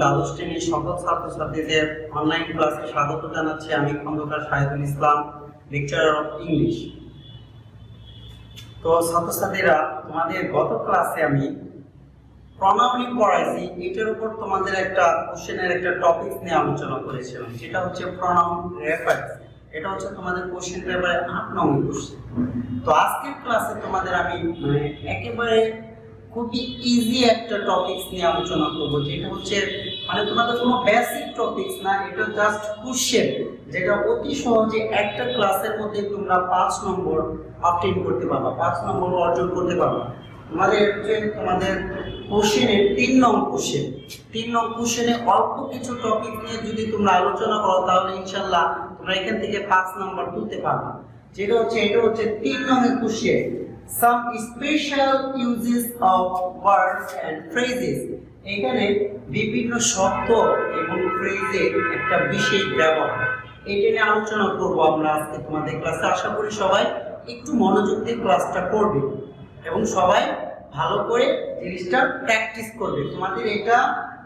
দ্বাদশ শ্রেণীর সকল ছাত্রছাত্রীদের অনলাইন ক্লাসে স্বাগত জানাচ্ছি। আমি খন্দকার শাহিদুল ইসলাম, লেকচারার অফ ইংলিশ। তো ছাত্রছাত্রীরা, তোমাদের গত ক্লাসে আমি প্রনাউন পড়াইছি। এটার উপর তোমাদের একটা কোশ্চেনের একটা টপিক নিয়ে আলোচনা করেছিলাম, যেটা হচ্ছে প্রনাউন রেফারেন্স। এটা হচ্ছে তোমাদের কোশ্চেন পেপারে 8 নম্বর কোশ্চেন। তো আজকের ক্লাসে তোমাদের আমি একেবারে খুবই ইজি একটা টপিকস নিয়ে আলোচনা করবো, যেটা হচ্ছে তোমাদের কোনো বেসিক টপিকস না, এটা জাস্ট কোশ্চেন, যেটা অতি সহজে একটা ক্লাসের মধ্যে তোমরা 5 নম্বর অবটেইন করতে পারবা, 5 নম্বর অর্জন করতে পারবা। তোমাদের কোশ্চেনের 3 নং কোশ্চেনে অল্প কিছু টপিক নিয়ে যদি তোমরা আলোচনা করো, তাহলে ইনশাআল্লাহ তোমরা এখান থেকে 5 নম্বর তুলতে পারবা। এটা হচ্ছে 3 নম্বর question, some special uses of words and phrases। এখানে বিভিন্ন শব্দ এবং ফ্রেজের একটা বিশেষ ব্যবহার, এটা নিয়ে আলোচনা করব আমরা আজকে তোমাদের ক্লাসে। আশা করি সবাই একটু মনোযোগ দিয়ে ক্লাসটা করবে এবং সবাই ভালো করে জিনিসটা প্র্যাকটিস করবে। তোমাদের এটা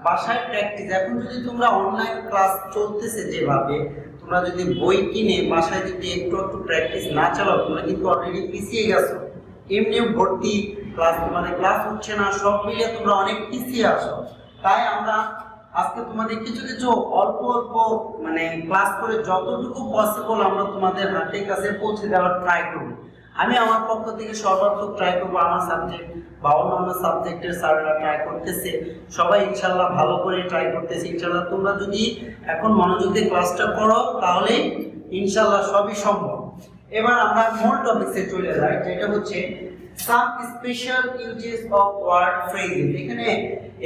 বাসায় প্র্যাকটিস। এখন যদি তোমরা অনলাইন ক্লাস চলতেছে যেভাবে, তোমরা যদি বই কিনে বাসায় যদি একটু প্র্যাকটিস না চালাও, তোমরা কিন্তু অলরেডি পিছিয়ে গেছো। এমনিও ভর্তি ক্লাস, তোমাদের ক্লাস হচ্ছে না, সব মিলে তোমরা অনেক পিছিয়ে আসো। তাই আমরা আজকে তোমাদের কিছু অল্প ক্লাস করে যতটুকু পসিবল আমরা তোমাদের হাতের কাছে পৌঁছে দেওয়ার ট্রাই করবো। আমি আমার পক্ষ থেকে সর্বাত্মক ট্রাই করবো। আমার সাবজেক্ট বা অন্যান্য সাবজেক্টের স্যাররা ট্রাই করতেছে, সবাই ইনশাল্লাহ ভালো করে ট্রাই করতেছে। ইনশাল্লাহ তোমরা যদি এখন মনোযোগ দিয়ে ক্লাসটা করো, তাহলে ইনশাল্লাহ সবই সম্ভব। এবার আমরা মূল টপিকসে চলে যাই, যেটা হচ্ছে some special uses of word phrases. এখানে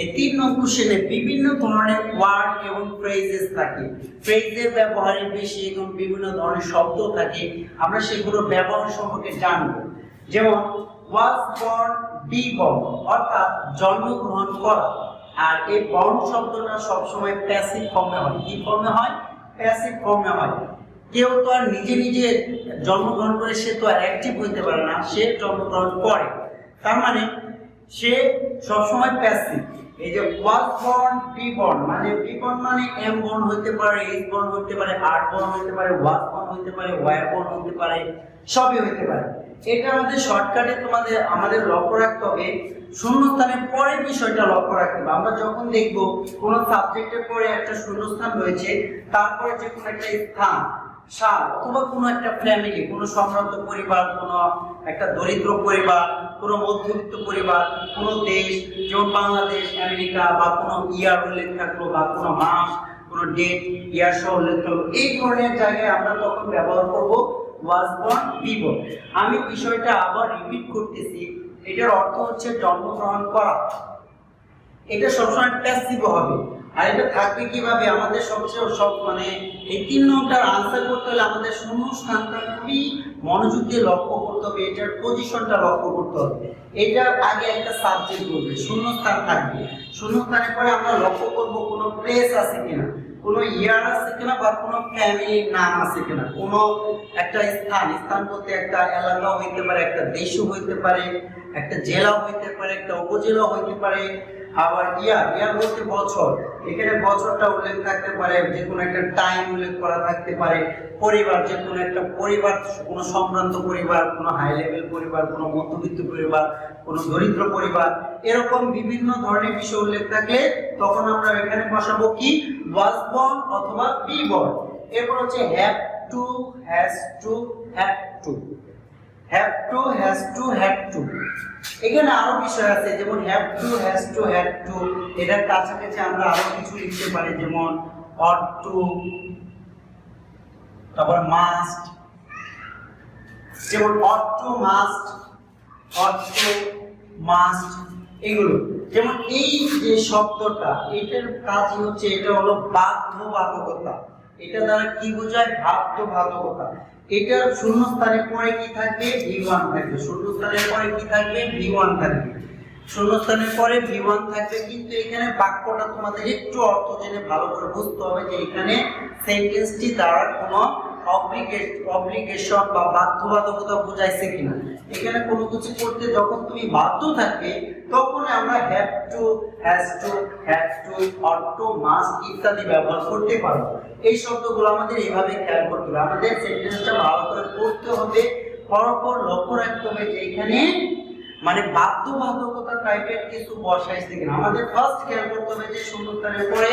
এই 3 নং কোশ্চেনে বিভিন্ন ধরনের ওয়ার্ড এবং ফ্রেজেস থাকে। ফ্রেজের ব্যবহারে বেশি এবং বিভিন্ন ধরনের শব্দ থাকে। আমরা সেগুলো ব্যবহার সম্পর্কে জানবো। যেমন ওয়াজ বর্ন, বি বর্ন, অর্থাৎ জন্মগ্রহণ করা। আর এই বর্ন শব্দটা সবসময় প্যাসিভ ফর্মে হয়। কি ফর্মে হয়? প্যাসিভ ফর্মে হয়। কেউ তো আর নিজে জন্মগ্রহণ করে সে তো আর অ্যাক্টিভ হইতে পারে না, সে জন্মগ্রহণ করে, তার মানে সে সবসময় প্যাসিভ। এই যে was born, B born, B born মানে এম বর্ন হইতে পারে, এইচ বর্ন হইতে পারে, আর বর্ন হইতে পারে, ওয়াজ বর্ন হইতে পারে, ওয়ার বর্ন হইতে পারে, সবই হইতে পারে। এটা শর্টকাটে আমাদের লক্ষ্য রাখতে হবে। শূন্যস্থানের পরে বিষয়টা লক্ষ্য রাখতে হবে। আমরা যখন দেখব কোন সাবজেক্টের পরে একটা শূন্যস্থান রয়েছে, তারপরে যে কোনো একটা স্থান, সাল অথবা কোনো একটা ফ্যামিলি, কোনো সম্ভ্রান্ত পরিবার, কোনো একটা দরিদ্র পরিবার, কোনো মধ্যবিত্ত পরিবার, কোনো দেশ, যেমন বাংলাদেশ, আমেরিকা, বা কোনো ইয়ার উল্লেখ থাকলো, বা কোনো মাস, কোনো ডেট, ইয়ার সহ উল্লেখ থাকলো, এই ধরনের জায়গায় আমরা তখন ব্যবহার করব ওয়াজ বর্ন, বি বর্ন। আমি বিষয়টা আবার রিপিট করতেছি। এটার অর্থ হচ্ছে জন্মগ্রহণ করা। এটা সবসময় প্যাসিভ হবে। আর এটা থাকবে কিভাবে? আমাদের এই 3 নম্বরটার আনসার করতে হলে আমাদের শূন্যস্থানটা খুবই মনোযোগ দিয়ে লক্ষ্য করতে হবে, এটার পজিশনটা লক্ষ্য করতে হবে। এটার আগে একটা সাবজেক্ট বলবে, শূন্যস্থান থাকবে। শূন্যস্থানের পরে আমরা লক্ষ্য করব কোনো প্লেস আছে কিনা, কোনো ইয়ার আছে কিনা, বা কোনো ফ্যামিলির নাম আছে কিনা, কোনো একটা স্থান বলতে একটা এলাকা হইতে পারে, একটা দেশও হইতে পারে, একটা জেলা হইতে পারে, একটা উপজেলা হইতে পারে। আবার ইয়ার বলতে বছর, এখানে বছরটা উল্লেখ থাকতে পারে, যে কোনো একটা টাইম উল্লেখ করা থাকতে পারে। পরিবার, যে কোনো একটা পরিবার, কোনো সম্ভ্রান্ত পরিবার, কোনো হাই লেভেল পরিবার, কোনো মধ্যবিত্ত পরিবার, কোনো দরিদ্র পরিবার, এরকম বিভিন্ন ধরনের বিষয় উল্লেখ থাকলে তখন আমরা এখানে বসাবো কি? ওয়াজ বর্ন অথবা বি বর্ন। এরপর হচ্ছে have to, has to, had two. Have to, has to, had two. এখানে আরো বিষয় আছে, যেমন have to, has to, had two. এটার কাছাকাছি আমরা আরো কিছু লিখতে পারি, যেমন অট টু, তারপর মাস্ট, যেমন ought to, must, ought to, must, এগুলো। যেমন এই যে শব্দটা, এটার কাজই হচ্ছে, এটা হলো বাধ্যবাধকতা। এটা দ্বারা কি বোঝায়? বাধ্যবাধকতা। এটার শূন্যস্থানের পরে কি থাকবে? V1 থাকবে। শূন্যস্থানের পরে কি থাকবে? V1 থাকবে। শূন্যস্থানের পরে V1 থাকবে। কিন্তু এখানে বাক্যটা তোমাদের একটু অর্থ জেনে ভালো করে বুঝতে হবে যে এখানে সেন্টেন্সটি দ্বারা কোনো অব্লিগেশন বা বাধ্যবাধকতা বোঝাইছে কিনা। এখানে কোনো কিছু করতে যখন তুমি বাধ্য থাকবে, তখন আমরা have to, has to, have to, ought to, must ইত্যাদি ব্যবহার করতে পারবো। এই শব্দগুলো আমাদের এইভাবে খেয়াল করতে হবে। আমাদের সেন্টেন্সটা ভালো করে পড়তে হবে, পরপর লক্ষ্য রাখতে হবে যে এখানে মানে বাধ্যবাধকতা টাইপের কিছু বসাইছে কিনা। আমাদের ফার্স্ট খেয়াল করতে হবে যে শূন্যস্থানের পরে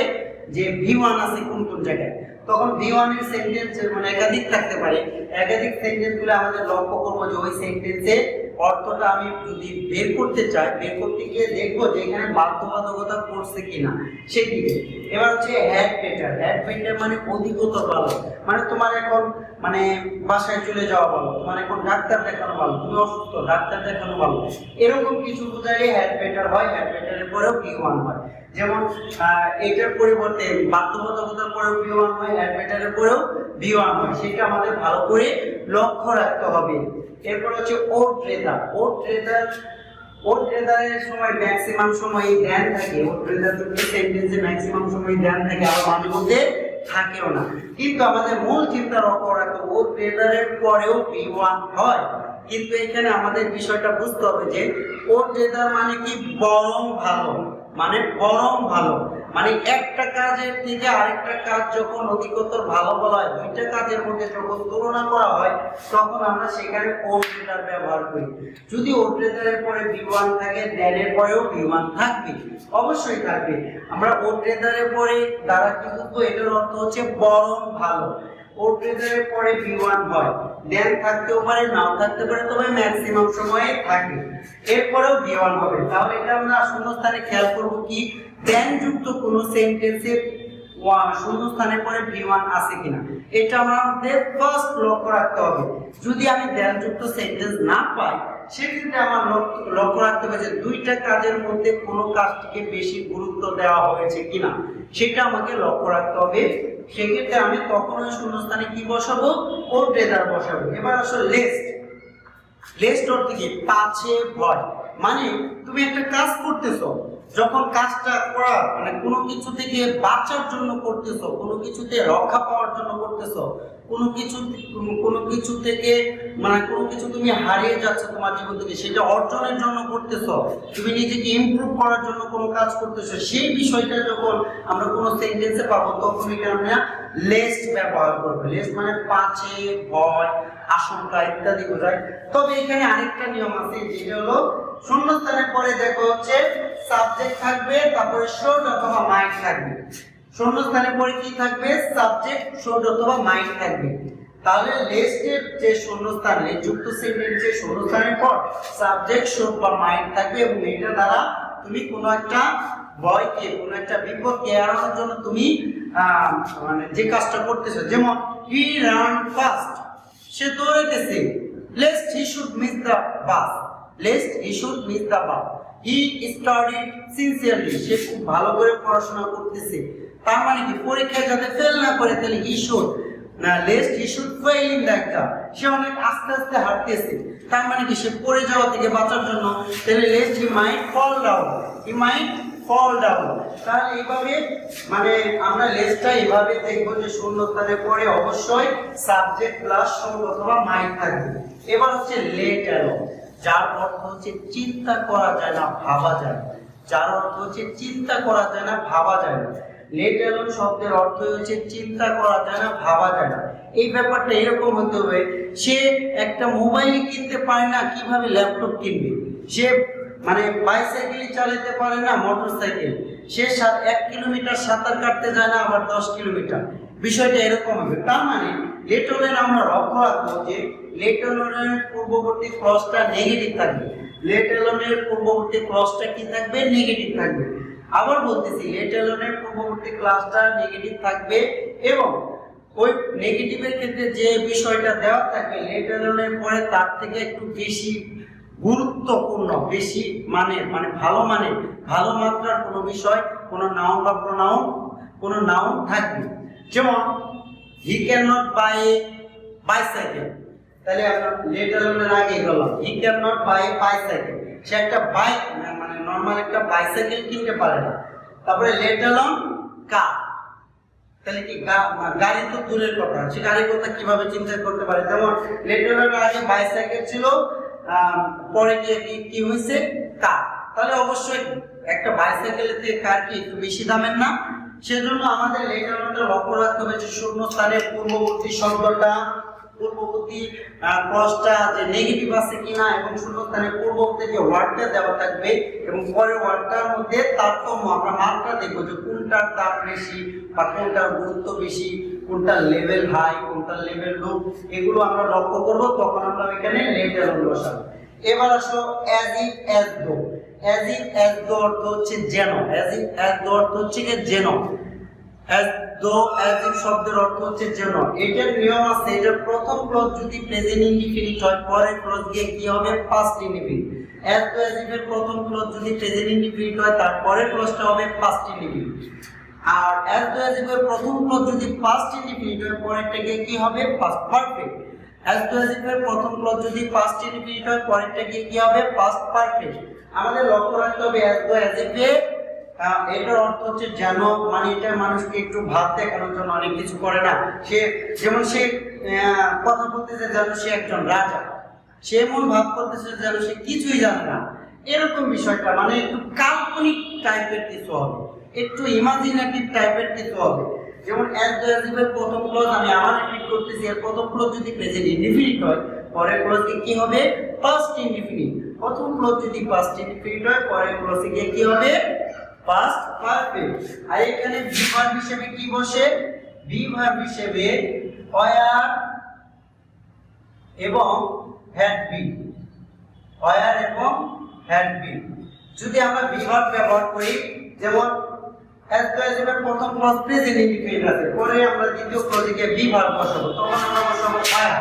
যে V1 আছে কোন কোন জায়গায়। তখন V1 এর সেন্টেন্স মানে একাধিক থাকতে পারে। একাধিক সেন্টেন্সগুলো আমাদের লক্ষ্য করবো যে ওই সেন্টেন্সের অর্থটা আমি যদি বের করতে চাই, বের করতে গিয়ে দেখবো যে এখানে বাধ্যবাধকতা করছে কিনা সেদিকে। এবার হচ্ছে হ্যাড বেটার। হ্যাড বেটার মানে অধিকতর ভালো, মানে তোমার এখন মানে বাসায় চলে যাওয়া ভালো, তোমার এখন ডাক্তার দেখানো ভালো, তুমি অসুস্থ ডাক্তার দেখানো ভালো, এরকম কিছু বোঝালে হ্যাড বেটার হয়। হ্যাড বেটারের পরেও V1 হয়। যেমন এটার পরিবর্তে বাধ্যবাধকতার পরেও V1 হয়, হ্যাড বেটারের পরেও V1 হয়, সেটা আমাদের ভালো করে লক্ষ্য রাখতে হবে। এরপর হচ্ছে ওট রেদার। ওট রেদারের সময় ম্যাক্সিমাম সময় দেন থাকে। ওট রেদার দুটো সেন্টেন্সে ম্যাক্সিমাম সময় দেন থাকে, আবার মাঝে মধ্যে থাকেও না। কিন্তু আমাদের মূল চিন্তা লক্ষ্য রাখতে ওট রেদারের পরেও V1 হয়। কিন্তু এখানে আমাদের বিষয়টা বুঝতে হবে যে ওট রেদার মানে কি বরং ভালো, মানে বরং ভালো, মানে একটা কাজের থেকে আরেকটা কাজ যখন অধিকতর ভালো বলা হয়, দুইটা কাজের মধ্যে যখন তুলনা করা হয় তখন আমরা সেখানে ওট রেদার ব্যবহার করি। যদি ওট রেদারের পরে V1 থাকে, দেনের পরেও V1 থাকবে, অবশ্যই থাকবে। আমরা ওট রেদারের পরে দ্বারা কি বুঝবো, এটার অর্থ হচ্ছে বরং ভালো। ওট রেদারের পরে V1 হয়, দেন থাকতেও পারে নাও থাকতে পারে, তবে ম্যাক্সিমাম সময়ে থাকে। এরপরেও V1 হবে। তাহলে এটা আমরা শূন্যস্থানে খেয়াল করব কি দেন যুক্ত কোন সেন্টেন্সে শূন্যস্থানের পরে V1 আছে কিনা, এটা আমাদের ফার্স্ট লক্ষ্য রাখতে হবে। যদি আমি দেন যুক্ত সেন্টেন্স না পাই সেক্ষেত্রে আমার লক্ষ্য রাখতে হবে যে দুইটা কাজের মধ্যে কোনো কাজটিকে বেশি গুরুত্ব দেওয়া হয়েছে কিনা, সেটা আমাকে লক্ষ্য রাখতে হবে। সেক্ষেত্রে আমি তখন ওই শূন্যস্থানে কি বসাবো, ওট রেদার বসাবো। এবার আসলে লেস্ট। লেস্ট অর্থ কি পাছে ভয়, মানে তুমি একটা কাজ করতেছো, যখন কাজটা করা মানে কোনো কিছু থেকে বাঁচার জন্য করতেছো, কোনো কিছুতে রক্ষা পাওয়ার জন্য করতেছো, কোনো কিছু থেকে মানে কোনো কিছু তুমি হারিয়ে যাচ্ছে তোমার জীবন থেকে, সেটা অর্জনের জন্য করতেছো, তুমি নিজেকে ইমপ্রুভ করার জন্য কোনো কাজ করতেছো, সেই বিষয়টা যখন আমরা কোনো সেন্টেন্সে পাবো তখন এটা আমরা লেস্ট ব্যবহার করবো। লেস্ট মানে পাছে ভয়, আশঙ্কা ইত্যাদি বোঝায়। তবে এখানে আরেকটা নিয়ম আছে, যেটা হলো শূন্যস্থানের পরে দেখো হচ্ছে সাবজেক্ট থাকবে, তারপরে শুড অথবা মাইট থাকবে। শূন্যস্থানের পরে কি থাকবে, সাবজেক্ট শুড অথবা মাইট থাকবে। তাহলে লেস্টের যে শূন্যস্থান, যুক্ত সেন্টেন্সের শূন্যস্থানের পর সাবজেক্ট শুড বা মাইট থাকবে, এবং এটা দ্বারা তুমি কোনো একটা ভয়কে, কোনো একটা বিপদকে এড়ানোর জন্য তুমি মানে যে কাজটা করতেছো। যেমন হি রান ফাস্ট, সে দৌড়াইতেছে। Lest he should miss the bus, lest he should miss the bus. He studied sincerely, সে খুব ভালো করে পড়াশোনা করতেছে। তার মানে কি পরীক্ষায় যাতে ফেল না করে, তাহলে he should no, lest he should fail in the exam, সে অনেক আস্তে আস্তে হাঁটতেছে, তার মানে কি সে পড়ে যাওয়া থেকে বাঁচার জন্য, তাহলে lest he might fall down, he might fall down. তাহলে এইভাবে মানে আমরা লেস্টটা এইভাবে দেখবো যে শূন্যস্থানের পরে অবশ্যই সাবজেক্ট প্লাস শুড অথবা মাইট থাকবে। এবার হচ্ছে লেট অ্যালোন, যার অর্থ হচ্ছে চিন্তা করা যায় না, ভাবা যায় না। যার অর্থ হচ্ছে চিন্তা করা যায় না, ভাবা যায় না। লেট অ্যালোন শব্দের অর্থ হচ্ছে চিন্তা করা যায় না, ভাবা যায় না। এই ব্যাপারটা এরকম হতে হবে, সে একটা মোবাইল কিনতে পারে না, কিভাবে ল্যাপটপ কিনবে? সে মানে বাইসাইকেল চালাতে পারে না, মোটরসাইকেল। সে 1 কিলোমিটার সাঁতার কাটতে যায় না, আবার 10 কিলোমিটার। বিষয়টা এরকম হবে। তার মানে লেট অ্যালোন আমরা লক্ষ্য রাখবো যে লেট অ্যালোনের পূর্ববর্তী ক্লজটা নেগেটিভ থাকবে। লেট অ্যালোনের পূর্ববর্তী ক্লজটা কি থাকবে, নেগেটিভ থাকবে। আবার বলতেছি, লেট অ্যালোনের পূর্ববর্তী ক্লজটা নেগেটিভ থাকবে, এবং ওই নেগেটিভের ক্ষেত্রে যে বিষয়টা দেওয়া থাকবে লেট অ্যালোনের পরে তার থেকে একটু বেশি গুরুত্বপূর্ণ, বেশি মানে ভালো মাত্রার কোনো বিষয়, কোনো নাউন বা কোনো নাউন থাকবে। যেমন he can not buy a bicycle, তাহলে আমরা লেট অ্যালোনের আগে গেলাম, he can not buy a bicycle, সে একটা বাইক মানে নর্মাল একটা বাইসাইকেল কিনতে পারে না। তারপরে লেট অ্যালোন কার, তাহলে কি গাড়ি তো দূরের কথা, সে গাড়ির কথা কিভাবে চিন্তা করতে পারে? যেমন লেট অ্যালোনের আগে বাইসাইকেল ছিল, পরে গিয়ে কি হয়েছে, কার। তাহলে অবশ্যই একটা বাইসাইকেলেতে কার কি একটু বেশি দামের না? সেজন্য আমাদের লেটারটা লক্ষ্য রাখতে হবে যে শূন্যস্থানের পূর্ববর্তী শব্দটা পূর্ববর্তী ক্লজটা যে নেগেটিভ আছে কিনা এবং শূন্যস্থানের পূর্ববর্তী যে ওয়ার্ডটা দেওয়া থাকবে এবং পরের ওয়ার্ডটার মধ্যে তারতম্য আমরা মাত্রা দেখব যে কোনটার দাম বেশি বা কোনটার গুরুত্ব বেশি, কোনটার লেভেল হাই, কোনটার লেভেল লো, এগুলো আমরা লক্ষ্য করব। তখন আমরা এখানে লেটার বসাবো। এবার আসো as if as though. As if as though অর্থ হচ্ছে যেন, অ্যাজ ইফ অ্যাজ দো অর্থ হচ্ছে কি যেন, অ্যাজ দো অ্যাজ ইফ শব্দের অর্থ হচ্ছে যেন। এটার নিয়ম আছে, এটার প্রথম ক্লজ যদি প্রেজেন্ট ইনডিফিনিট হয় পরের ক্লজ গিয়ে কি হবে past indefinite. As though as if এর প্রথম ক্লজ যদি প্রেজেন্ট ইনডিফিনিট হয় তার পরের ক্লজটা হবে পাস্ট ইনডিফিনিট। আর অ্যাজ দো অ্যাজ ইফ এর প্রথম ক্লজ যদি পাস্ট ইনডিফিনিট হয় পরেরটা গিয়ে কি হবে past perfect. As though as if এর প্রথম ক্লজ যদি পাস্ট ইনডিফিনিট হয় পরেরটা গিয়ে কি হবে পাস্ট পারফেক্ট। আমাদের লক্ষ্য রাখতে হবে অ্যাজ দো অ্যাজ ইফ এর এটার অর্থ হচ্ছে যেন, মানে এটা মানুষকে একটু ভাব দেখানোর জন্য অনেক কিছু করে না। সে যেমন সে কথা বলতেছে যেন সে একজন রাজা, সে এমন ভাব করতেছে যেন সে কিছুই জানে না, এরকম বিষয়টা মানে একটু কাল্পনিক টাইপের কিছু হবে, একটু ইমাজিনেটিভ টাইপের কিছু হবে। যেমন অ্যাজ দো অ্যাজ ইফ এর প্রথম ক্লজ আমি আবার রিপিট করতেছি, এর প্রথম ক্লজ যদি প্রেজেন্ট ইনডিফিনিট হয় পরের ক্লজে কি হবে পাস্ট ইনডিফিনিট। প্রথম ক্লজ যদি পাস্ট ইনডিফিনিট হয় পরের ক্লজে গিয়ে কি হবে পাস্ট পারফেক্ট। আর এখানে বি ভার্ব হিসেবে কি বসে? বি ভার্ব হিসেবে ওয়্যার এবং হ্যাড বি, ওয়্যার এবং হ্যাড বি। যদি আমরা বি ভার্ব ব্যবহার করি, যেমন অ্যাজ দো অ্যাজ ইফ এর প্রথম ক্লজ প্রেজেন্ট ইনডিফিনিট আছে, পরে আমরা দ্বিতীয় ক্লজে গিয়ে বি ভার্ব বসাবো, তখন আমরা বসাবো ওয়্যার।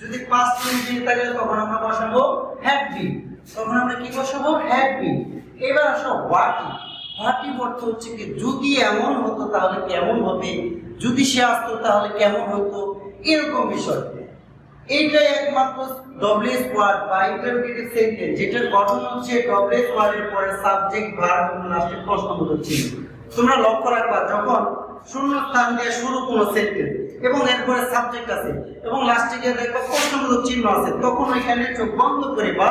যদি পাস্ট ইনডিফিনিট থাকে তখন আমরা বসাবো হ্যাড বি, তখন আমরা কি বসাবো হ্যাড বি। এবার আসো হোয়াট ইফ। হোয়াট ইফ অর্থ হচ্ছে কি যদি এমন হতো তাহলে কেমন হবে, যদি সে আসতো তাহলে কেমন হতো, এরকম বিষয়। এইটাই একমাত্র ডব্লিউএস ওয়ার্ড বা ইন্টারোগেটিভ সেন্টেন্স যেটার গঠন হচ্ছে ডব্লিউএস ওয়ার্ডের পরে সাবজেক্ট ভার্ব এবং লাস্টে প্রশ্নবোধক চিহ্ন। তোমরা লক্ষ্য রাখবা যখন শূন্যস্থান দিয়ে শুরু কোনো সেন্টেন্স এবং এরপরে সাবজেক্ট আছে এবং লাস্টে গিয়ে দেখবা প্রশ্নবোধক চিহ্ন আছে, তখন ওইখানে চোখ বন্ধ করে বা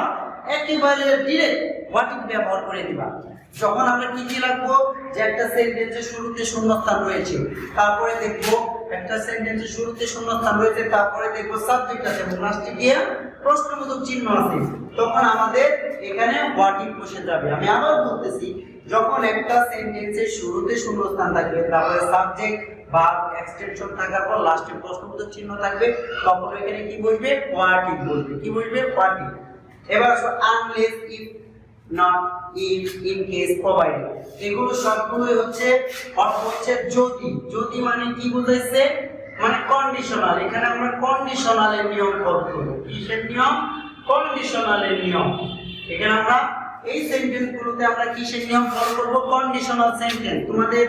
একেবারে ডিরেক্ট হোয়াট ইফ ব্যবহার করে দিবা। যখন আমরা কি রাখবো যে একটা সেন্টেন্সের শুরুতে শূন্যস্থান রয়েছে, তারপরে দেখবো একটা সেন্টেন্সের শুরুতে শূন্যস্থান রয়েছে, তারপরে দেখবো সাবজেক্ট আছে এবং লাস্টে গিয়ে প্রশ্নবোধক চিহ্ন আছে, তখন আমাদের এখানে হোয়াট ইফ বসে যাবে। আমি আবার বলতেছি, যখন একটা সেন্টেন্সের শুরুতে শূন্যস্থান থাকবে, তারপরে সাবজেক্ট বা এক্সটেনশন থাকার পর লাস্টে প্রশ্নবোধক চিহ্ন থাকবে, তখন এখানে কি বসবে হোয়াট ইফ বসবে। কি বসবে হোয়াট ইফ। এবার আসো unless, if not, if, in case, provided, এগুলো সবগুলোই হচ্ছে অর্থ হচ্ছে যদি। যদি মানে কি বুঝাইছে মানে কন্ডিশনাল। এখানে আমরা কন্ডিশনালের নিয়ম ফলো করব। কিসের নিয়ম? কন্ডিশনালের নিয়ম। এখানে আমরা এই সেন্টেন্সগুলোতে আমরা কিসের নিয়ম ফলো করব? Conditional sentence. তোমাদের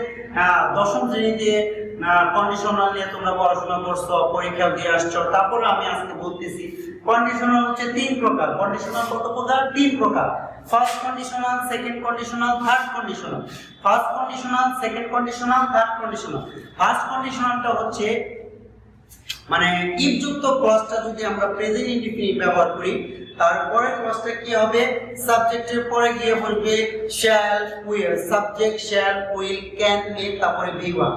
দশম শ্রেণীতে কন্ডিশনাল নিয়ে তোমরা পড়াশোনা করছো, পরীক্ষা দিয়ে আসছো, তারপরে আমি আজকে বলতেছি কন্ডিশনাল হচ্ছে তিন প্রকার। কন্ডিশনাল কত প্রকার? তিন প্রকার। First conditional, second conditional, third conditional. First conditional, second conditional, third conditional. First কন্ডিশনালটা হচ্ছে মানে ইফ যুক্ত ক্লজটা যদি আমরা প্রেজেন্ট ইনডিফিনিট ব্যবহার করি, তারপরে ক্লজটা কি হবে সাবজেক্টের পরে গিয়ে বলবে shall, will, subject shall, will, can, may, তারপরে বি ওয়ান।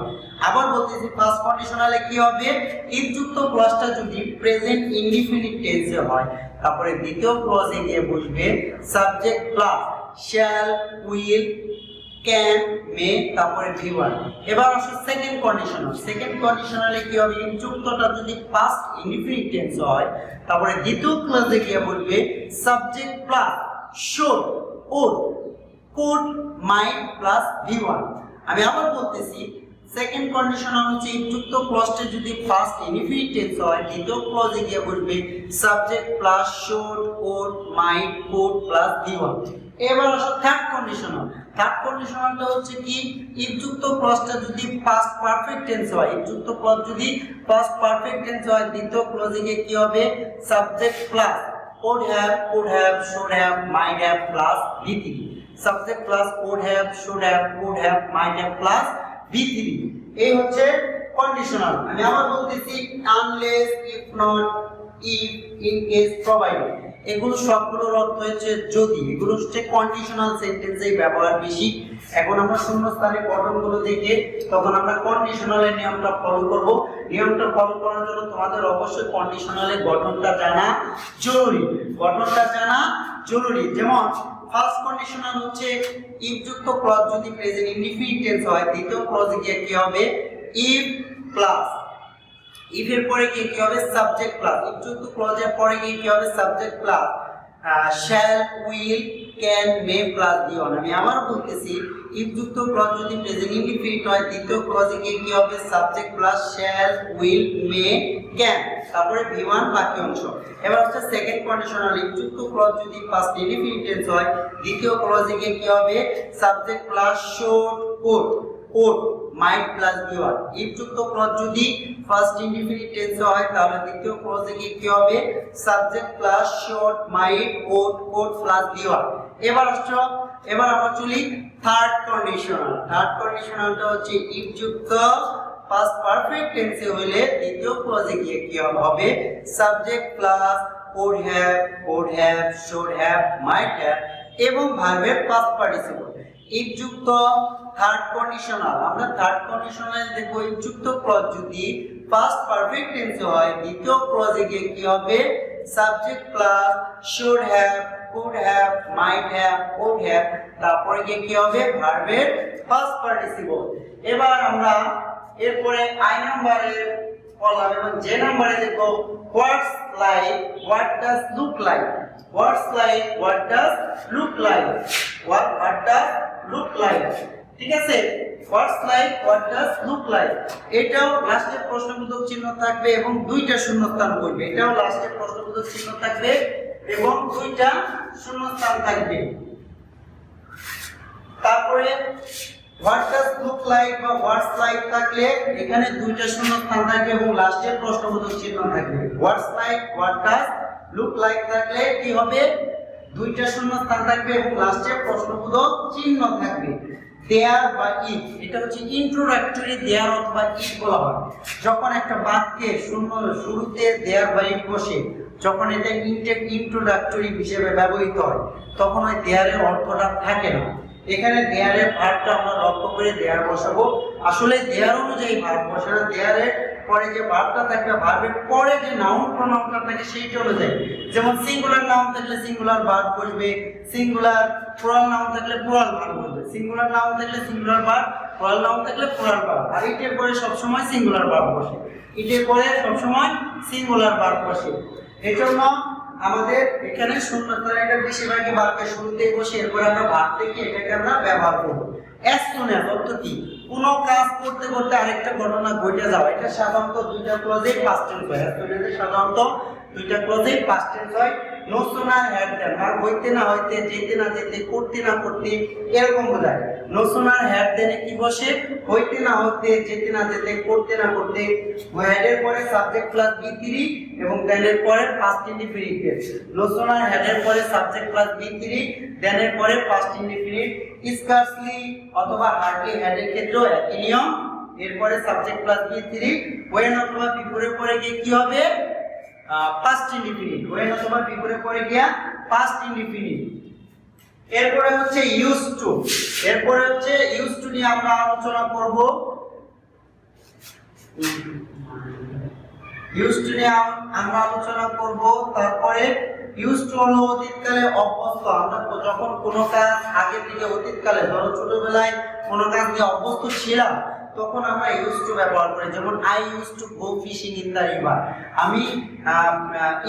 আবার বলতেছি ফার্স্ট কন্ডিশনালে কি হবে ইফ যুক্ত ক্লজটা যদি প্রেজেন্ট ইনডিফিনিট টেন্সে হয়, তারপরে দ্বিতীয় ক্লজে গিয়ে বসবে subject plus shall, will, can, may, তারপরে বি ওয়ান। এবার আসো সেকেন্ড কন্ডিশনাল। সেকেন্ড কন্ডিশনালে কি হবে ইফ যুক্তটা যদি পাস্ট ইনডিফিনিট টেন্স হয়, তারপরে দ্বিতীয় ক্লজে গিয়ে বলবে subject plus should, would, could, might plus be one. আমি আবার বলতেছি সেকেন্ড কন্ডিশনাল হচ্ছে ইফ যুক্ত ক্লজটা যদি ফার্স্ট ইনডিফিনিট টেন্স হয়, দ্বিতীয় ক্লজে গিয়ে বলবে subject plus should, would, might, could plus be one. এবার আসো থার্ড কন্ডিশনাল। থার্ড কন্ডিশনালটা হচ্ছে কি ইফ যুক্ত ক্লজটা যদি পাস্ট পারফেক্ট টেন্স হয়, ইফ যুক্ত ক্লজ যদি পাস্ট পারফেক্ট টেন্স হয়, দ্বিতীয় ক্লজে গিয়ে কি হবে subject plus would have, could have, should have, might have plus V3. Subject plus would have, should have, could have, might have plus V3। এই হচ্ছে কন্ডিশনাল। আমি আবার বলতেছি unless, if not, if, in case, provided. এগুলো সবগুলোর অর্থ হচ্ছে যদি, এগুলো হচ্ছে কন্ডিশনাল সেন্টেন্সেই ব্যবহার বেশি। এখন আমরা শূন্যস্থানের গঠনগুলো দেখে তখন আমরা কন্ডিশনালের নিয়মটা ফলো করব। নিয়মটা ফলো করার জন্য তোমাদের অবশ্যই কন্ডিশনালের গঠনটা জানা জরুরি, গঠনটা জানা জরুরি। যেমন ফার্স্ট কন্ডিশনাল হচ্ছে ইফ যুক্ত ক্লজ যদি প্রেজেন্ট ইনডিফিনিট টেন্স হয়, দ্বিতীয় ক্লজে গিয়ে কি হবে ইফ প্লাস, ইফ এর পরে গিয়ে কি হবে সাবজেক্ট প্লাস, ইফ যুক্ত ক্লজের পরে গিয়ে কি হবে subject plus shall will can may plus দিওয়ান। আমি আবার বলতেছি ইফ যুক্ত ক্লজ যদি প্রেজেন্ট ইনডিফিনিট হয়, দ্বিতীয় ক্লজে গিয়ে কি হবে subject plus shall will may can, তারপরে V1 বাকি অংশ। এবার হচ্ছে সেকেন্ড কন্ডিশনাল, ইফ যুক্ত ক্লজ যদি ফার্স্ট ইনডিফিনিট টেন্স হয়, দ্বিতীয় ক্লজে গিয়ে কি হবে subject plus should could could might plus V1। If যুক্ত ক্লজ যদি ফার্স্ট ইনডিফিনিট টেন্স হয় তাহলে দ্বিতীয় ক্লজে গিয়ে কি হবে subject plus should might could could plus V1। এবার আমরা চলি থার্ড কন্ডিশনাল। থার্ড কন্ডিশনালটা হচ্ছে ইফ যুক্ত পাস্ট পারফেক্ট টেন্সে হলে দ্বিতীয় ক্লজে গিয়ে কি হবে subject plus would have should have might have এবং ভার্বের পাস্ট পার্টিসিপল। ইফ যুক্ত থার্ড কন্ডিশনাল, আমরা থার্ড কন্ডিশনালে দেখব ইফ যুক্ত ক্লজ যদি পাস্ট পারফেক্ট টেন্সে হয়, দ্বিতীয় ক্লজে গিয়ে কি হবে subject plus should have could have might have would have, তারপরে গিয়ে কি হবে ভার্বের পাস্ট পার্টিসিপল। এবার আমরা এরপরে আই নাম্বারের কলাম এবং যে নাম্বারে দেখব ওয়ার্ডস like what does look like, words like what does look like, what does look like, ঠিক আছে ওয়ার্ডস like what does look like. এটাও লাস্টে প্রশ্নবোধক চিহ্ন থাকবে এবং দুইটা শূন্যস্থান করবে, এটাও লাস্টে প্রশ্নবোধক চিহ্ন থাকবে এবং দুইটা শূন্যস্থান থাকবে। তারপরে হোয়াট ডাজ লুক লাইক বা হোয়াটস লাইক থাকলে এখানে দুইটা শূন্যস্থান থাকবে এবং লাস্টে প্রশ্নবোধক চিহ্ন থাকবে। What's like what does look like থাকলে কি হবে দুইটা শূন্যস্থান থাকবে এবং লাস্টে প্রশ্নবোধক চিহ্ন থাকবে। দেয়ার বা ইফ, এটা হচ্ছে ইন্ট্রোডাক্টরি দেয়ার অথবা ইফ বলা হয়। যখন একটা বাক্যে শুরুতে দেয়ার বা ইফ বসে, যখন এটা ইন্ট্রোডাক্টরি হিসেবে ব্যবহৃত হয় তখন ওই দেয়ারের অর্থটা থাকে না। এখানে দেয়ারের ভার্বটা আমরা লক্ষ্য করে দেয়ার বসাবো, আসলে দেয়ার অনুযায়ী ভার্ব বসে না, দেয়ারের পরে যে ভার্বটা থাকবে ভার্বের পরে যে নাউন প্রনাউনটা থাকে সেইটা অনুযায়ী। যেমন সিঙ্গুলার নাউন থাকলে সিঙ্গুলার ভার্ব বসবে, সিঙ্গুলার প্লুরাল নাউন থাকলে প্লুরাল ভার্ব বসবে, সিঙ্গুলার নাউন থাকলে সিঙ্গুলার ভার্ব, প্লুরাল নাউন থাকলে প্লুরাল ভার্ব। আর এটার পরে সবসময় সিঙ্গুলার ভার্ব বসে, এটার পরে সবসময় সিঙ্গুলার ভার্ব বসে। এজন্য আমাদের এখানে শূন্যস্থান এটা বেশিরভাগই বাক্যের শুরুতেই বসে, এরপর আমরা ভার্ব থেকে এটাকে আমরা ব্যবহার করব। অ্যাজ সুন অ্যাজ অর্থ কি কোনো কাজ করতে করতে আরেকটা ঘটনা ঘটে যাওয়া, এটা সাধারণত দুইটা ক্লজেই পাস্ট টেন্স হয়। অ্যাজ সুন এর সাধারণত দুইটা ক্লজেই পাস্ট টেন্স হয়। নো সুনার হ্যাড দেন, আর হইতে না হইতে, যেতে না যেতে, করতে না করতে এরকম বোঝায়। নো সুনার হ্যাড দেনে কি বসে হইতে না হইতে, যেতে না যেতে, করতে না করতে। হ্যাডের পরে সাবজেক্ট প্লাস V3 এবং দেনের পরে past indefinite tense. No sooner হ্যাডের পরে সাবজেক্ট প্লাস V3 দেনের পরে পাস্ট ইনডিফিনিট। স্কার্সলি অথবা হার্ডলি হ্যাডের ক্ষেত্রেও একই নিয়ম, এরপরে সাবজেক্ট প্লাস V3। ওয়েন অথবা বিফোরের পরে গিয়ে কি হবে পাস্ট ইনডিফিনিট, ওয়েন অথবা বিফোরের পরে গিয়া পাস্ট ইনডিফিনিট। এরপরে হচ্ছে ইউজ টু, এরপরে হচ্ছে ইউজ টু নিয়ে আমরা আলোচনা করব। ইউজ টু নিয়ে আমরা আলোচনা করব। তারপরে ইউজ টু হলো অতীতকালে অভ্যস্ত। আমরা যখন কোনো কাজ আগে থেকে অতীতকালে, ধরো ছোটবেলায় কোনো কাজ নিয়ে অভ্যস্ত ছিলাম তখন আমরা ইউজ টু ব্যবহার করি। যেমন I use to go fishing in the river, আমি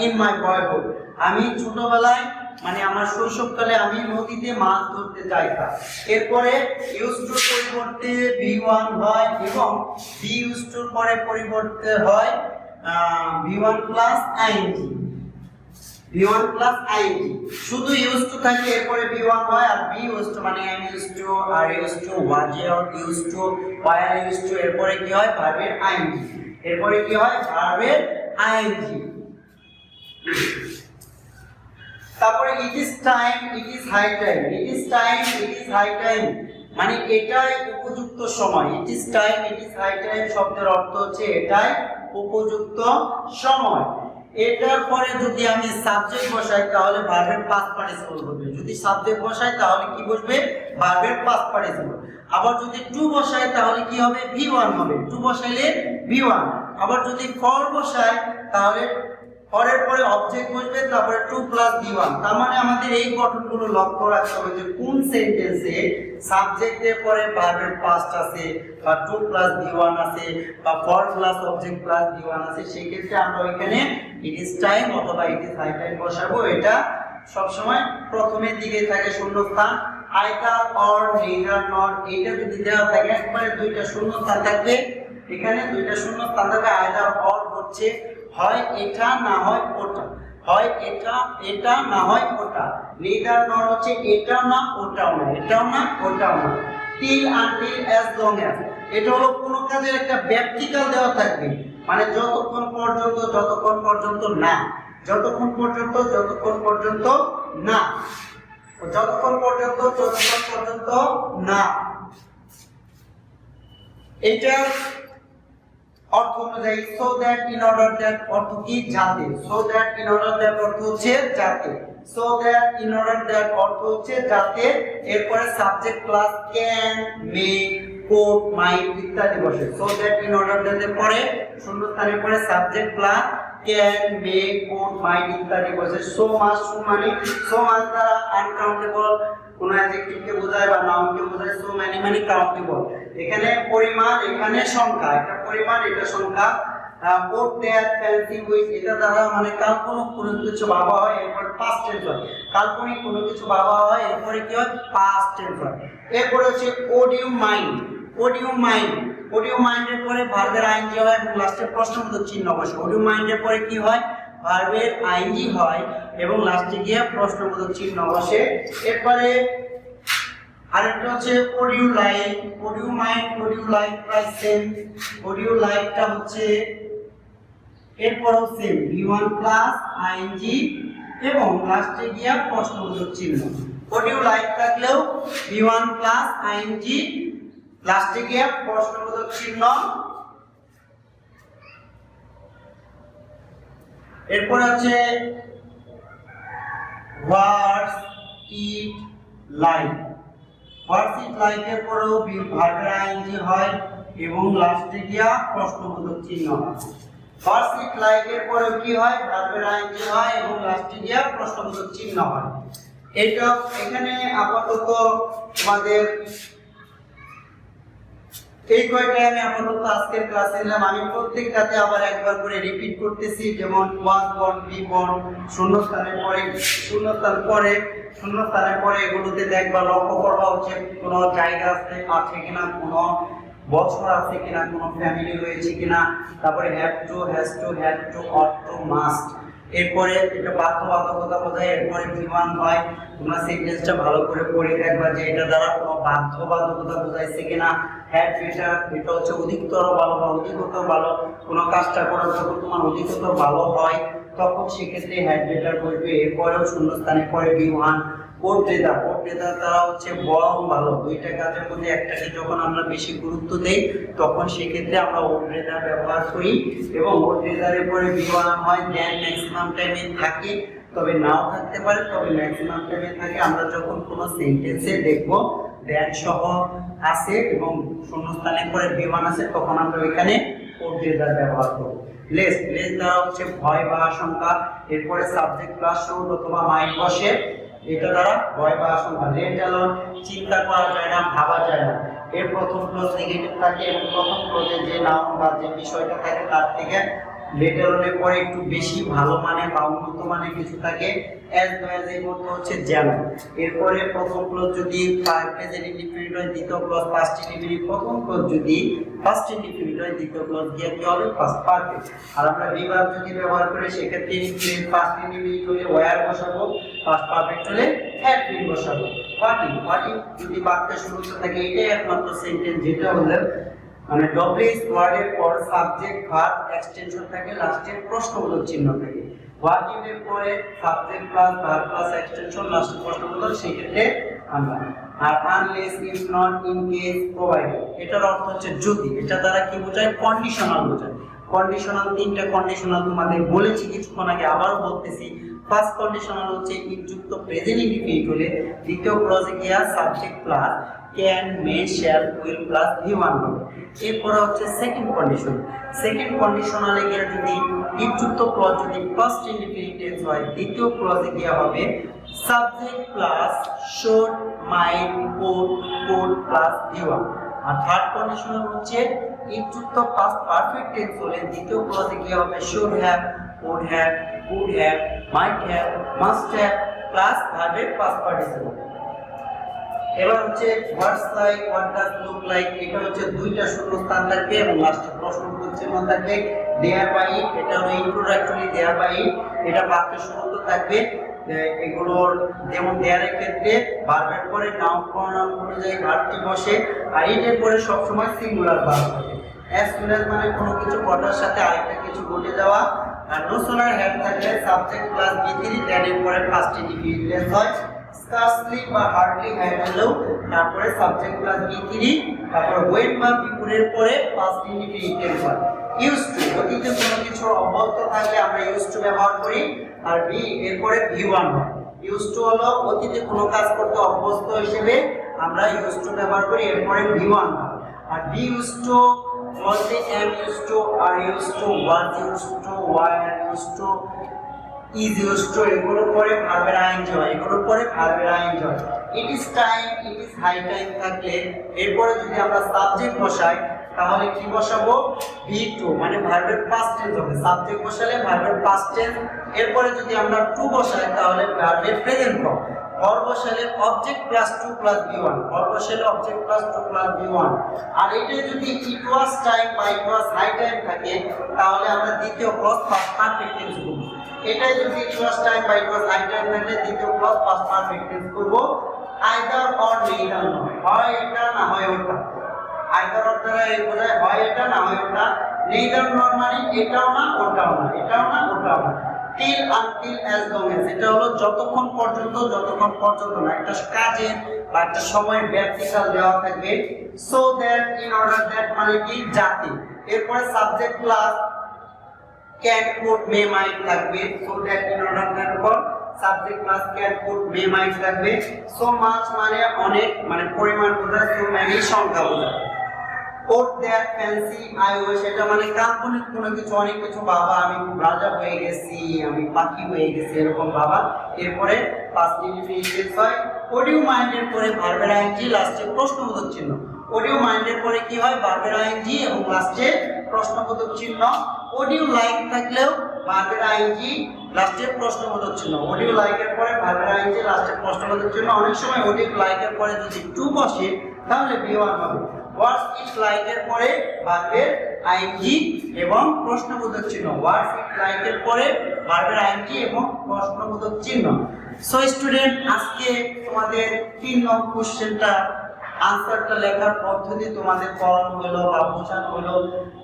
ইন মাই বয়হুড, আমি ছোটবেলায় মানে আমার শৈশবকালে আমি নদীতে মাছ ধরতে যাইতাম। এরপরে ইউজ টুর পরিবর্তে V1 হয় এবং বি ইউজ টুর পরে পরিবর্তে হয় V1 plus ING, V1 plus ING. শুধু ইউজ টু থাকে এরপরে V1 হয়, আর বি ইউজ টু মানে am use to, are use to, was use to, were use to, এরপরে কি হয় ভার্বের আইএনজি, এরপরে কি হয় ভার্বের আইএনজি। তারপরে it is time, it is high time, it is time, it is high time মানে এটাই উপযুক্ত সময়। It is time, it is high time শব্দের অর্থ হচ্ছে এটাই উপযুক্ত সময়। এটার পরে যদি আমি সাবজেক্ট বসাই তাহলে ভার্বের পাস্ট পার্টিসিপল বসবে, যদি সাবজেক্ট বসাই তাহলে কি বসবে, ভার্বের পাস্ট পার্টিসিপল। আবার যদি টু বসাই তাহলে কি হবে, V1 হবে, টু বসাইলে V1। আবার যদি ফর বসাই তাহলে ফরের পরে অবজেক্ট বসবে, তারপরে টু প্লাস V1। তার মানে আমাদের এই গঠনগুলো লক্ষ্য রাখতে হবে যে কোন সেন্টেন্সে সাবজেক্টের পরে ভার্বের পাস্ট আছে, বা টু প্লাস V1 আছে, বা for plus object plus V1 আছে। সেই ক্ষেত্রে আমরা ওইখানে ইট ইজ টাইম অথবা ইট ইজ হাই টাইম বসাবো। এটা সবসময় প্রথমের দিকে থাকে শূন্যস্থান, আইদার অর নেইদার নট। এটা যদি দেওয়া থাকে একবারে দুইটা শূন্যস্থান থাকবে, এখানে দুইটা শূন্যস্থান থাকবে। আইদার অর হচ্ছে হয় এটা না হয় ওটা, হয় এটা এটা না হয় ওটা। নেইদার নর হচ্ছে এটাও না ওটাও না, এটাও না ওটাও না। Till until as long as, এটা হলো কোনো কাজের একটা ব্যাপ্তিকাল দেওয়া থাকবে, মানে যতক্ষণ পর্যন্ত, যতক্ষণ পর্যন্ত না, যতক্ষণ পর্যন্ত, যতক্ষণ পর্যন্ত না, যতক্ষণ পর্যন্ত, যতক্ষণ পর্যন্ত না। এটা অর্থ অনুযায়ী so that, in order that অর্থ কি, যাতে। So that, in order that অর্থ হচ্ছে যাতে। So that, in order that অর্থ হচ্ছে যাতে। এরপরে subject plus can, may, could, might ইত্যাদি বসে। So that, in order that এর পরে শূন্যস্থানের পরে subject plus can, may, could, might ইত্যাদি বসে। সো মাচ, মানে সো মাচ দ্বারা আনকাউন্টেবল কোন অ্যাডজেক্টিভকে বোঝায় বা নাউনকে বোঝায়। সো ম্যানি মানে কাউন্টেবল, এখানে পরিমাণ, এখানে সংখ্যা, এটা পরিমাণ এটা সংখ্যা। পোর্ট দেয়ার, ফ্যান্সি উইথ, এটা দ্বারা মানে কাল্পনিক কোনো কিছু ভাবা হয়, এরপর পাস্ট টেন্স হয়। কাল্পনিক কোনো কিছু ভাবা হয়, এরপরে কি হয়, পাস্ট টেন্স হয়। এরপরে হচ্ছে would you mind. Would you mind, would you মাইন্ডের পরে ভার্বের আইএনজি হয় এবং লাস্টে প্রশ্নবোধক চিহ্ন বসে। অডিও মাইন্ডের পরে কি হয়, ভার্বের আইএনজি হয় এবং লাস্টে গিয়ে প্রশ্নবোধক চিহ্ন বসে। এরপরে আরেকটা হচ্ছে audio like. Audio mind, audio like প্রায় সেম। অডিও লাইকটা হচ্ছে এরপরও সেম, V1 প্লাস আইএনজি এবং লাস্টে গিয়ে প্রশ্নবোধক চিহ্ন। অডিও লাইক থাকলেও V1 প্লাস আইএনজি, লাস্টে গিয়ে প্রশ্নবোধক চিহ্ন। এরপর আছে হোয়াটস it like. What's it like এর পরেও ভার্বের আইএনজি হয় এবং লাস্টে গিয়া প্রশ্নবোধক চিহ্ন হয়। হোয়াটস ইট লাইক এর পরেও কি হয়, ভার্বের আইএনজি হয় এবং লাস্টে গিয়া প্রশ্নবোধক চিহ্ন হয়। এটা এখানে আপাতত আমাদের এই কয়টাই আমি আপাতত আজকের ক্লাসে নিলাম। আমি প্রত্যেকটাতে আবার একবার করে রিপিট করতেছি, যেমন ওয়াজ বর্ন, বি বর্ন, শূন্যস্থানের পরে, শূন্যস্থানের পরে এগুলোতে দেখবা, লক্ষ্য করবা হচ্ছে কোনো জায়গা আছে কিনা, কোনো বছর আছে কিনা, কোনো ফ্যামিলি রয়েছে কিনা, তারপরে have to, has to, had to, ought to, must. এরপরে এটা বাধ্যবাধকতা বোঝায়, এরপরে বিমান হয়। তোমরা সেন্টেন্সটা ভালো করে পড়ে দেখবা যে এটা দ্বারা কোনো বাধ্যবাধকতা বোঝাইছে কিনা। হ্যাড বেটার, এটা হচ্ছে অধিকতর ভালো বা অধিকতর ভালো। কোনো কাজটা করার যখন তোমার অধিকতর ভালো হয় তখন সেক্ষেত্রে হ্যাড বেটার বসবে। এরপরেও শূন্যস্থানের পরে B1। Code rather, code rather তারা হচ্ছে বরং ভালো। দুইটা কাজের মধ্যে একটাকে যখন আমরা বেশি গুরুত্ব দেই তখন সেক্ষেত্রে আমরা ওড রেদার ব্যবহার করি এবং ওড রেদারের পরে B1 হয়। দেন ম্যাক্সিমাম টাইমে থাকে, তবে নাও থাকতে পারে, তবে ম্যাক্সিমাম টাইমে থাকে। আমরা যখন কোনো সেন্টেন্সে দেখব দেন সহ আছে এবং শূন্যস্থানের পরে B1 আছে তখন আমরা ওইখানে ওড রেদার ব্যবহার করব। লেস, লেস দ্বারা হচ্ছে ভয় বা আশঙ্কা। এরপরে সাবজেক্ট প্লাস শুড অথবা মাইন্ড বসে, এটা দ্বারা ভয় বা আশঙ্কা। লেট অ্যালোন, চিন্তা করা যায় না, ভাবা যায় না। এর প্রথম ক্লোজ নেগেটিভ থাকে এবং প্রথম ক্লোজে যে নাউন বা যে বিষয়টা থাকে তার থেকে লেট অ্যালোনের পরে একটু বেশি ভালো মানে বা উন্নত মানে কিছু থাকে। অ্যাজ ওয়েল এর মধ্যে হচ্ছে যেন। এরপরে প্রথম ক্লোজ যদি প্রেজেন্ট ইনডিফিনিট হয়, দ্বিতীয় ক্লোজ পাস্ট ইনডিফিনিট। প্রথম ক্লোজ যদি ফার্স্ট ইনডিফিনিট হয়, দ্বিতীয় ক্লোজ গিয়ে কি হবে, পাস্ট পারফেক্ট। আর আমরা রিভার্ব যদি ব্যবহার করি সেক্ষেত্রে ইনডিফিনিট ফার্স্ট ইনডিফিনিট হলে ওয়্যার বসাবো, পাস্ট পারফেক্ট হলে হ্যাড বিন বসাবো। হোয়াট ইফ যদি বাক্যের শুরুতে থাকে, এটাই একমাত্র সেন্টেন্স যেটা হলো মানে ডব্লিউএস ওয়ার্ডের পর সাবজেক্ট ভার্ব এক্সটেনশন থাকে, লাস্টে প্রশ্নবোধক চিহ্ন থাকে। হোয়াট ইফ এর পরে subject plus verb plus extension, লাস্টে প্রশ্নবোধক, সেক্ষেত্রে আমরা। আর unless, if not, in case, provided, এটার অর্থ হচ্ছে যদি। এটা দ্বারা কি বোঝায়, কন্ডিশনাল বোঝায়। কন্ডিশনাল, তিনটা কন্ডিশনাল তোমাদের বলেছি কিছুক্ষণ আগে, আবারও বলতেছি। ফার্স্ট কন্ডিশনাল হচ্ছে ইফ যুক্ত প্রেজেন্ট ইনডিফিনিট হলে দ্বিতীয় ক্লজে গিয়া subject plus can, May, shall, will plus V1 হবে। এরপরে হচ্ছে সেকেন্ড কন্ডিশন। সেকেন্ড কন্ডিশনালে গিয়ে যদি ইফ যুক্ত ক্লজ যদি ফার্স্ট ইনডিফিনিট টেন্স হয়, দ্বিতীয় ক্লজে গিয়া হবে subject plus should, might, could plus V1। আর থার্ড কন্ডিশনাল হচ্ছে ইফ যুক্ত পাস্ট পারফেক্ট টেন্স হলে দ্বিতীয় ক্লজে গিয়ে হবে should have, would have, could have, might have, must have plus ভার্বের পাস্ট পার্টিসিপল। এবার হচ্ছে what's like, what does look like, এটা হচ্ছে দুইটা শূন্যস্থান থাকবে এবং লাস্টে প্রশ্নবোধক চিহ্ন থাকবে। দেয়ার বাই, এটা হলো ইন্ট্রোডাক্টরি দেয়ার বাই, এটা বাক্যের শুরুতে থাকবে। এগুলোর যেমন দেয়ারের ক্ষেত্রে ভার্বের পরে নাউন প্রনাউন অনুযায়ী ভার্বটি বসে, আর এটার পরে সবসময় সিঙ্গুলার ভার্ব থাকে। অ্যাজ সুন অ্যাজ মানে কোনো কিছু ঘটার সাথে আরেকটা কিছু ঘটে যাওয়া। আর নো সোনার হ্যাড থাকলে সাবজেক্ট প্লাস V3 দেন এর পরে ফার্স্ট ইনডিফিনিট টেন্স হয়। স্কার্সলি বা হার্ডলি হ্যাড হলেও তারপরে সাবজেক্ট প্লাস V3, তারপরে ওয়েন বা বিপুরের পরে ফার্স্ট ইনডিফিনিট টেন্স হয়। ইউজ টু, অতীতে কোনো কিছু অব্যক্ত থাকলে আমরা ইউজ টু ব্যবহার করি, আর বি এরপরে V1 হয়। ইউজ টু হলো অতীতে কোনো কাজ করতে অভ্যস্ত হিসেবে আমরা ইউজ টু ব্যবহার করি, এরপরে V1 হয়। আর বি ইউজ টু বলতে am used to, are used to, was used to, were used to, is used to, এগুলোর পরে ভার্বের আইএনজি হয়, এগুলোর পরে ভার্বের আইএনজি হয়। It is time, it is high time থাকলে এরপরে যদি আমরা সাবজেক্ট বসাই তাহলে কি বসাবো? V2 মানে ভার্বের পাস্ট টেন্স হবে। সাবজেক্ট বসালে ভার্বের পাস্ট টেন্স, এরপরে যদি আমরা টু বসাই তাহলে ভার্বের প্রেজেন্ট ফর্ম। ফর বসালে object plus 2 plus V1, for বসালে অবজেক্ট প্লাস 2 প্লাস V1। আর এটা যদি ইট ওয়াজ টাইম বা ইট ওয়াজ হাই টাইম থাকে তাহলে আমরা দ্বিতীয় ক্লজ ফার্স্ট পারফেক্ট টেন্স করব। এটাই যদি ইট ওয়াজ টাইম বা ইট ওয়াজ হাই টাইম থাকলে দ্বিতীয় ক্লজ ফার্স্ট পারফেক্ট টেন্স করব। আইদার অর নেইদার নয়, হয় এটা না হয় ওটা। আইদার অর দ্বারা এই বোঝায় হয় এটা না হয় ওটা। নেইদার নর মানে এটাও না ওটাও না, এটাও না ওটাও না। till until as long as, এটা হলো যতক্ষণ পর্যন্ত, যতক্ষণ পর্যন্ত না, একটা কাজের বা একটা সময়ের ব্যাপ্তিকাল দেওয়া থাকবে। so that, in order that মানে কি যাতে, এরপরে subject plus can, could, may, might থাকবে। so that, in order that পর subject plus can, could, may, might থাকবে। so much মানে অনেক, মানে পরিমাণ বোঝায়। so many সংখ্যা বোঝায়। ওট দ্যাট ফ্যান্সি আই উইশ, এটা মানে কাল্পনিক কোনো কিছু, অনেক কিছু বাবা আমি রাজা হয়ে গেছি, আমি পাখি হয়ে গেছি, এরকম বাবা। এরপরে ফার্স্ট ইনডিফিনিট টেন্স হয়। অডিও মাইন্ডের পরে ভার্বের আইএনজি, লাস্টে প্রশ্নবোধক চিহ্ন। অডিও মাইন্ডের পরে কি হয়? ভার্বের আইএনজি এবং লাস্টে প্রশ্নবোধক চিহ্ন। অডিও লাইক থাকলেও ভার্বের আইএনজি লাস্টে প্রশ্নবোধক চিহ্ন। অডিও লাইকের পরে ভার্বের আইএনজি লাস্টে প্রশ্নবোধক চিহ্ন। অনেক সময় অডিও লাইকের পরে যদি টু বসে তাহলে V1 হবে। হোয়াটস ইট লাইক এর পরে ভার্বের আইএনজি এবং প্রশ্নবোধক চিহ্ন। হোয়াটস ইট লাইক এর পরে ভার্বের আইএনজি এবং প্রশ্নবোধক চিহ্ন। সো স্টুডেন্ট, আজকে তোমাদের 3 নং কোশ্চেনটা আনসারটা লেখার পদ্ধতি তোমাদের পড়ানো হলো বা বোঝানো হলো।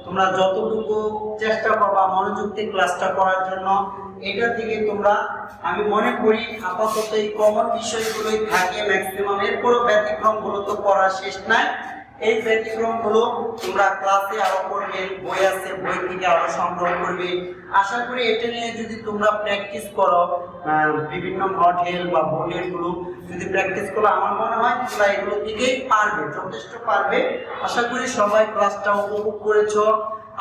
তোমরা যতটুকু চেষ্টা করবা মনোযোগ দিয়ে ক্লাসটা করার জন্য, এটা থেকে তোমরা, আমি মনে করি আপাতত এই কমন বিষয়গুলোই থাকে ম্যাক্সিমাম। এরপরও ব্যতিক্রমগুলো তো পড়া শেষ নাই। এই ব্যতিক্রমগুলো তোমরা ক্লাসে আরো করবে, বই আছে বই থেকে আরো সংগ্রহ করবে। আশা করি এটা নিয়ে যদি তোমরা প্র্যাকটিস করো, বিভিন্ন মডেল বা বোর্ডের গুলো যদি প্র্যাকটিস করো, আমার মনে হয় তোমরা এগুলো থেকেই পারবে, যথেষ্ট পারবে। আশা করি সবাই ক্লাসটা উপভোগ করেছো।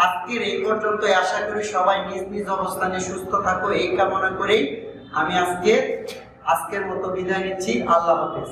আজকের এই পর্যন্তই। আশা করি সবাই নিজ নিজ অবস্থানে সুস্থ থাকো, এই কামনা করেই আমি আজকের মতো বিদায় নিচ্ছি। আল্লাহ হাফেজ।